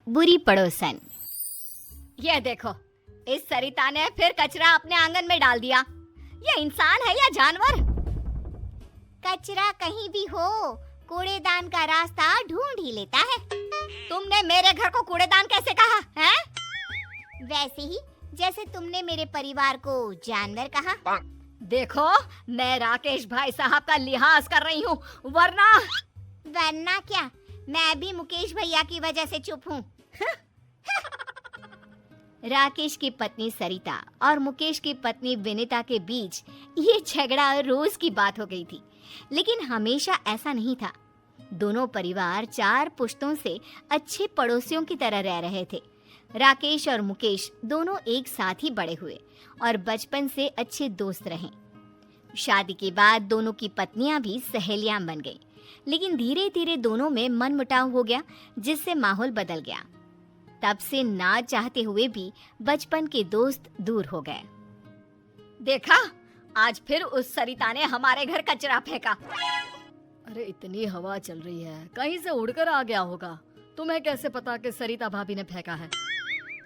बुरी पड़ोसन। ये देखो, इस सरिता ने फिर कचरा अपने आंगन में डाल दिया। ये इंसान है या जानवर? कचरा कहीं भी हो, कूड़ेदान का रास्ता ढूंढ ही लेता है। तुमने मेरे घर को कूड़ेदान कैसे कहा है? वैसे ही जैसे तुमने मेरे परिवार को जानवर कहा। देखो, मैं राकेश भाई साहब का लिहाज कर रही हूँ, वरना क्या, मैं भी मुकेश भैया की वजह से चुप हूँ। राकेश की पत्नी सरिता और मुकेश की पत्नी विनीता के बीच ये झगड़ा रोज की बात हो गई थी, लेकिन हमेशा ऐसा नहीं था। दोनों परिवार 4 पुश्तों से अच्छे पड़ोसियों की तरह रह रहे थे। राकेश और मुकेश दोनों एक साथ ही बड़े हुए और बचपन से अच्छे दोस्त रहे। शादी के बाद दोनों की पत्नियां भी सहेलियां बन गई, लेकिन धीरे धीरे दोनों में मनमुटाव हो गया, जिससे माहौल बदल गया। तब से ना चाहते हुए भी बचपन के दोस्त दूर हो गए। देखा, आज फिर उस सरिता ने हमारे घर कचरा फेंका। अरे इतनी हवा चल रही है, कहीं से उड़कर आ गया होगा। तुम्हें कैसे पता कि सरिता भाभी ने फेंका है?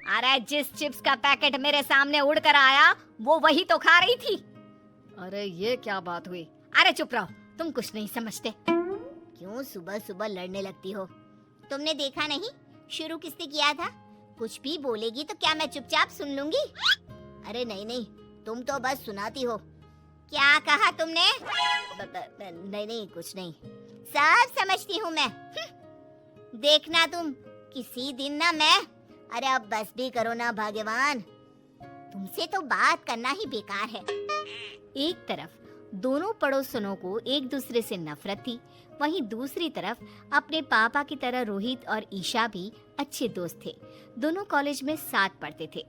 अरे जिस चिप्स का पैकेट मेरे सामने उड़कर आया, वो वही तो खा रही थी। अरे ये क्या बात हुई? अरे चुप रहो, तुम कुछ नहीं समझते। क्यों सुबह सुबह लड़ने लगती हो? तुमने देखा नहीं शुरू किसने किया था? कुछ भी बोलेगी तो क्या मैं चुपचाप सुन लूंगी? अरे नहीं नहीं, तुम तो बस सुनाती हो। क्या कहा तुमने? नहीं कुछ नहीं, सब समझती हूँ मैं। देखना तुम, किसी दिन ना मैं। अरे अब बस भी करो ना भाग्यवान, तुमसे तो बात करना ही बेकार है। एक तरफ दोनों पड़ोसनों को एक दूसरे से नफरत थी, वहीं दूसरी तरफ अपने पापा की तरह रोहित और ईशा भी अच्छे दोस्त थे। दोनों कॉलेज में साथ पढ़ते थे।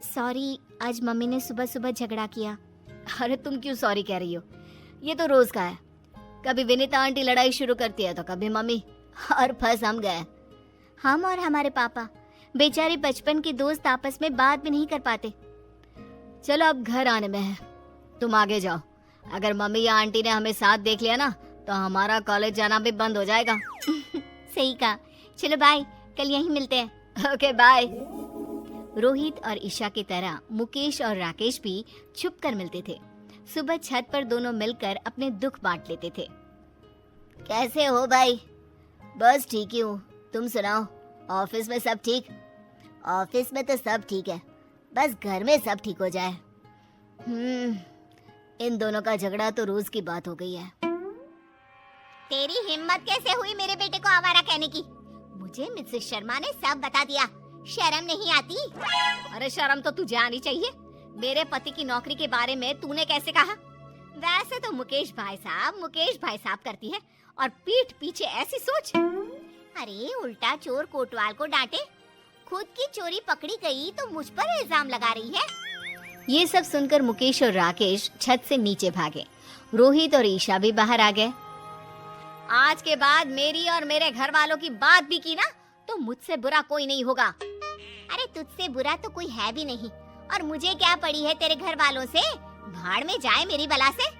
सॉरी, आज मम्मी ने सुबह सुबह झगड़ा किया। अरे तुम क्यों सॉरी कह रही हो? ये तो रोज का है। कभी विनीता आंटी लड़ाई शुरू करती है तो कभी मम्मी, और फंस हम गए। हम और हमारे पापा बेचारे बचपन के दोस्त आपस में बात भी नहीं कर पाते। चलो अब घर आने में है, तुम आगे जाओ। अगर मम्मी या आंटी ने हमें साथ देख लिया ना तो हमारा कॉलेज जाना भी बंद हो जाएगा। सही कहा, चलो बाय, कल यहीं मिलते हैं। Okay bye. रोहित और ईशा की तरह मुकेश और राकेश भी छुप कर मिलते थे। सुबह छत पर दोनों मिलकर अपने दुख बांट लेते थे। कैसे हो भाई? बस ठीक ही हूँ, तुम सुनाओ, ऑफिस में सब ठीक? ऑफिस में तो सब ठीक है, बस घर में सब ठीक हो जाए। इन दोनों का झगड़ा तो रोज की बात हो गई है। तेरी हिम्मत कैसे हुई मेरे बेटे को आवारा कहने की? मुझे मिसेस शर्मा ने सब बता दिया, शर्म नहीं आती? अरे शर्म तो तुझे आनी चाहिए। मेरे पति की नौकरी के बारे में तूने कैसे कहा? वैसे तो मुकेश भाई साहब करती है, और पीठ पीछे ऐसी सोच। अरे उल्टा चोर कोतवाल को डांटे, खुद की चोरी पकड़ी गई तो मुझ पर इल्जाम लगा रही है। ये सब सुनकर मुकेश और राकेश छत से नीचे भागे। रोहित और ईशा भी बाहर आ गए। आज के बाद मेरी और मेरे घर वालों की बात भी की ना तो मुझसे बुरा कोई नहीं होगा। अरे तुझसे बुरा तो कोई है भी नहीं, और मुझे क्या पड़ी है तेरे घर वालों से? भाड़ में जाए मेरी बला से।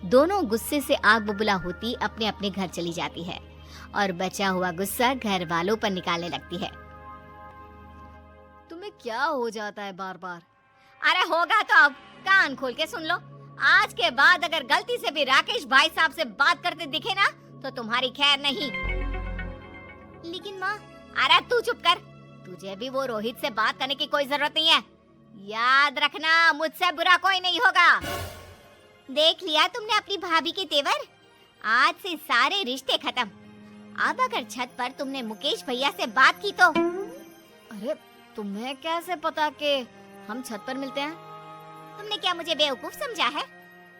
दोनों गुस्से से आग बबूला होती अपने अपने घर चली जाती है और बचा हुआ गुस्सा घर वालों पर निकालने लगती है। तुम्हें क्या हो जाता है बार बार? अरे होगा तो अब कान खोल के सुन लो। आज के बाद अगर गलती से भी राकेश भाई साहब से बात करते दिखे ना तो तुम्हारी खैर नहीं। लेकिन माँ, अरे तू चुप कर, तुझे भी वो रोहित से बात करने की कोई जरूरत नहीं है। याद रखना, मुझसे बुरा कोई नहीं होगा। देख लिया तुमने अपनी भाभी के तेवर? आज से सारे रिश्ते खत्म। अब अगर छत पर तुमने मुकेश भैया से बात की तो। अरे तुम्हें कैसे पता कि हम छत पर मिलते हैं? तुमने क्या मुझे बेवकूफ समझा है?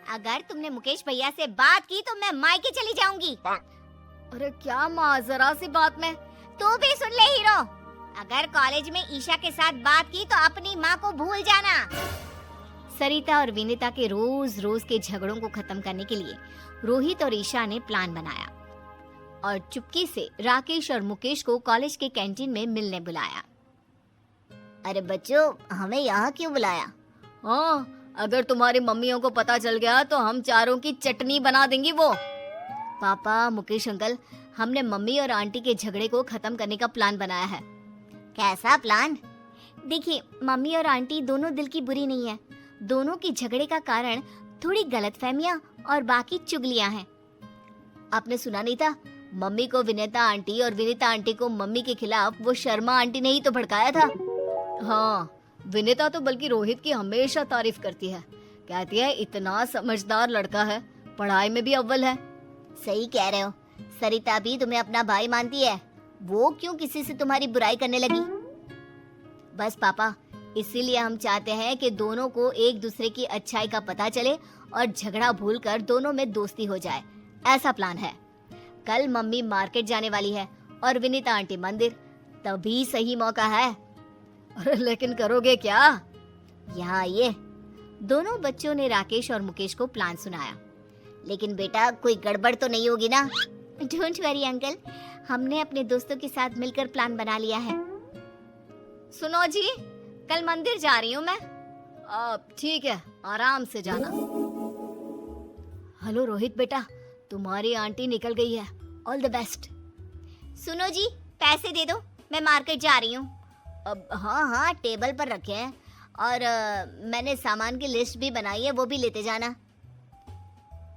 अगर तुमने मुकेश भैया से बात की तो मैं मायके चली जाऊंगी। अरे क्या माँ, जरा सी बात में। तू भी सुन ले हीरो, अगर कॉलेज में ईशा के साथ बात की तो अपनी माँ को भूल जाना। सरिता और विनीता के रोज रोज के झगड़ों को खत्म करने के लिए रोहित और ईशा ने प्लान बनाया और चुपके से राकेश और मुकेश को कॉलेज के कैंटीन में मिलने बुलाया। अरे बच्चों, हमें यहाँ क्यों बुलाया? हाँ, अगर तुम्हारी मम्मियों को पता चल गया तो हम चारों की चटनी बना देंगी वो। पापा, मुकेश अंकल, हमने मम्मी और आंटी के झगड़े को खत्म करने का प्लान बनाया है। कैसा प्लान? देखिए, मम्मी और आंटी दोनों दिल की बुरी नहीं है। दोनों की झगड़े का कारण थोड़ी गलतफहमियां और बाकी चुगलियां हैं। आपने सुना नहीं था? मम्मी को विनीता आंटी और विनीता आंटी को मम्मी के खिलाफ वो शर्मा आंटी ने ही तो भड़काया था। हाँ, विनीता तो बल्कि रोहित की हमेशा तारीफ करती है। कहती है इतना समझदार लड़का है, पढ़ाई में भी अव्वल है। सही कह रहे हो। सरिता भी तुम्हें अपना भाई मानती है। वो क्यों किसी से तुम्हारी बुराई करने लगी? बस पापा, इसीलिए हम चाहते हैं कि दोनों को एक दूसरे की अच्छाई का पता चले और झगड़ा भूलकर दोनों में दोस्ती हो जाए। ऐसा प्लान है। कल मम्मी मार्केट जाने वाली है और विनीता आंटी मंदिर, तभी सही मौका है। अरे लेकिन करोगे क्या? यहाँ आइए। दोनों बच्चों ने राकेश और मुकेश को प्लान सुनाया। लेकिन बेटा, कोई गड़बड़ तो नहीं होगी ना? डोंट वरी अंकल, हमने अपने दोस्तों के साथ मिलकर प्लान बना लिया है। सुनो जी, कल मंदिर जा रही हूँ मैं। अब ठीक है, आराम से जाना। हेलो रोहित बेटा, तुम्हारी आंटी निकल गई है। All the best. सुनो जी, पैसे दे दो, मैं मार्केट जा रही हूँ। अब हाँ, टेबल पर रखे हैं और मैंने सामान की लिस्ट भी बनाई है, वो भी लेते जाना।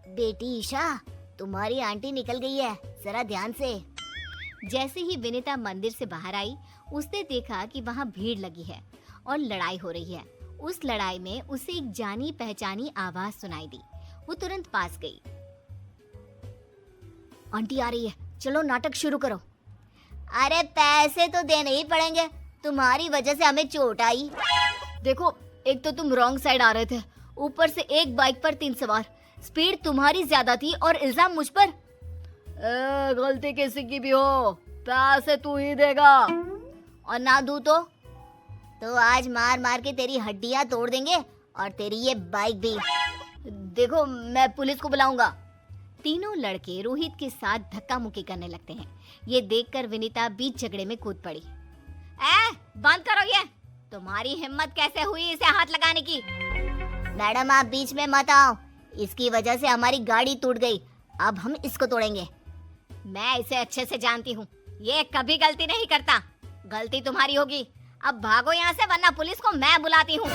बेटी ईशा, तुम्हारी आंटी निकल गई है, जरा ध्यान से। जैसे ही विनीता मंदिर से बाहर आई, उसने देखा कि वहाँ भीड़ लगी है और लड़ाई हो रही है। उस लड़ाई में उसे एक जानी पहचानी आवाज सुनाई दी। वो तुरंत पास गई। आंटी आ रही है, चलो नाटक शुरू करो। अरे पैसे तो देने ही पड़ेंगे, तुम्हारी वजह से हमें चोट आई। देखो, एक तो तुम रॉन्ग साइड आ रहे थे, ऊपर से एक बाइक पर 3 सवार। स्पीड तुम्हारी ज्यादा थी और इल्जाम मुझ पर। गलती किसी की भी हो, पैसे तू ही देगा। और ना दूं तो आज मार मार के तेरी हड्डियां तोड़ देंगे और तेरी ये बाइक भी। देखो, मैं पुलिस को बुलाऊंगा। तीनों लड़के रोहित के साथ धक्का मुक्की करने लगते हैं। ये देखकर विनीता बीच झगड़े में कूद पड़ी। बंद करो ये, तुम्हारी हिम्मत कैसे हुई इसे हाथ लगाने की? मैडम, आप बीच में मत आओ, इसकी वजह से हमारी गाड़ी टूट गई, अब हम इसको तोड़ेंगे। मैं इसे अच्छे से जानती हूँ, ये कभी गलती नहीं करता। गलती तुम्हारी होगी। अब भागो यहाँ से, वरना पुलिस को मैं बुलाती हूँ।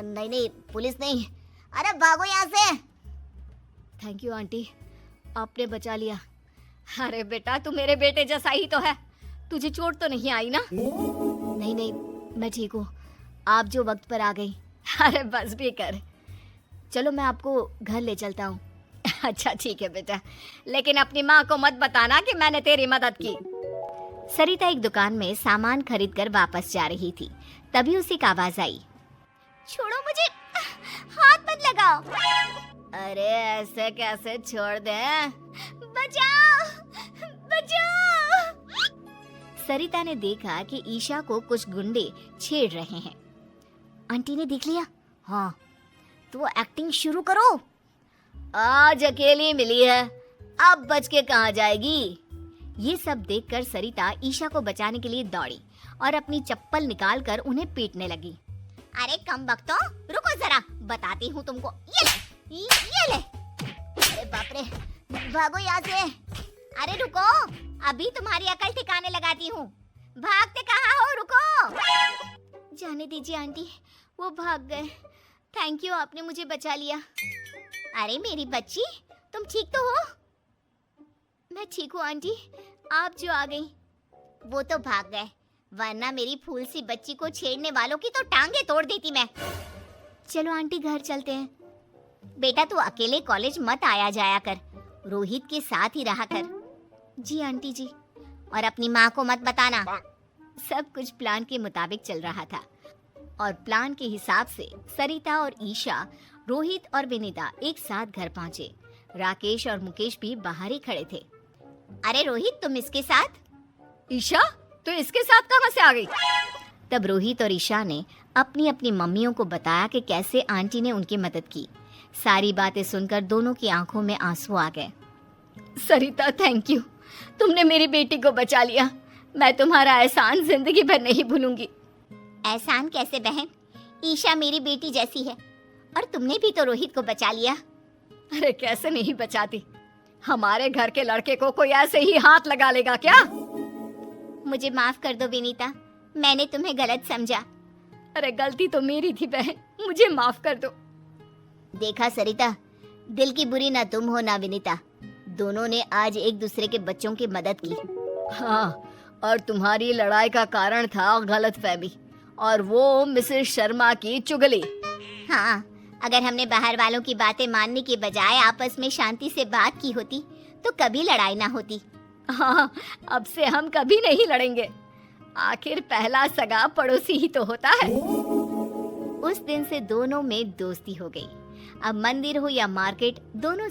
नहीं, पुलिस नहीं। अरे भागो यहाँ से। थैंक यू आंटी, आपने बचा लिया। अरे बेटा, तू मेरे बेटे जैसा ही तो है। तुझे चोट तो नहीं आई ना? नहीं, मैं ठीक हूँ। आप जो वक्त पर आ गई। अरे बस भी कर, चलो मैं आपको घर ले चलता हूँ। अच्छा ठीक है बेटा, लेकिन अपनी माँ को मत बताना कि मैंने तेरी मदद की। सरिता एक दुकान में सामान खरीद कर वापस जा रही थी, तभी उसे एक आवाज आई। छोड़ो मुझे, हाथ मत लगाओ। अरे ऐसे कैसे छोड़ दे? बचाओ, बचाओ। सरिता ने देखा कि ईशा को कुछ गुंडे छेड़ रहे हैं। आंटी ने देख लिया? हाँ, तो एक्टिंग शुरू करो। आज अकेली मिली है, अब बच के कहाँ जाएगी? ये सब देखकर सरिता ईशा को बचाने के लिए दौड़ी और अपनी चप्पल निकालकर उन्हें पीटने लगी। अरे कम बख्तो, रुको जरा, बताती हूँ तुमको। ये ले। अरे बाप रे, भागो यहाँ से। अरे रुको, अभी तुम्हारी अकल ठिकाने लगाती हूँ। भागते कहाँ हो? रुको। जाने दीजिए आंटी, वो भाग गए। थैंक यू, आपने मुझे बचा लिया। अरे मेरी बच्ची, तुम ठीक तो हो? मैं ठीक हूँ आंटी, आप जो आ गई। वो तो भाग गए, वरना मेरी फूल सी बच्ची को छेड़ने वालों की तो टांगे तोड़ देती मैं। चलो आंटी, घर चलते हैं। बेटा, तू अकेले कॉलेज मत आया जाया कर, रोहित के साथ ही रहा कर। जी आंटी जी। और अपनी माँ को मत बताना। सब कुछ प्लान के मुताबिक चल रहा था और प्लान के हिसाब से सरिता और ईशा, रोहित और विनीता एक साथ घर पहुंचे। राकेश और मुकेश भी बाहर ही खड़े थे। अरे रोहित, तुम इसके साथ? ईशा, तो इसके साथ कहाँ से आ गई? तब रोहित और ईशा ने अपनी अपनी मम्मियों को बताया कि कैसे आंटी ने उनकी मदद की। सारी बातें सुनकर दोनों की आंखों में आंसू आ गए। सरिता, थैंक यू, तुमने मेरी बेटी को बचा लिया। मैं तुम्हारा एहसान जिंदगी भर नहीं भूलूंगी। एहसान कैसे बहन, ईशा मेरी बेटी जैसी है और तुमने भी तो रोहित को बचा लिया। अरे कैसे नहीं बचाती, हमारे घर के लड़के को कोई ऐसे ही हाथ लगा लेगा क्या? मुझे माफ कर दो विनीता, मैंने तुम्हें गलत समझा। अरे गलती तो मेरी थी बहन, मुझे माफ कर दो। देखा सरिता, दिल की बुरी ना तुम हो ना विनीता, दोनों ने आज एक दूसरे के बच्चों की मदद की। हाँ, और तुम्हारी लड़ाई का कारण था गलतफहमी, और वो मिसेस शर्मा की चुगली। हाँ, अगर हमने बाहर वालों की बातें मानने के बजाय आपस में शांति से बात की होती तो कभी लड़ाई ना होती। हाँ, अब से हम कभी नहीं लड़ेंगे। आखिर पहला सगा पड़ोसी ही तो होता है। उस दिन से दोनों में दोस्ती हो गई। अब मंदिर हो या मार्केट, दोनों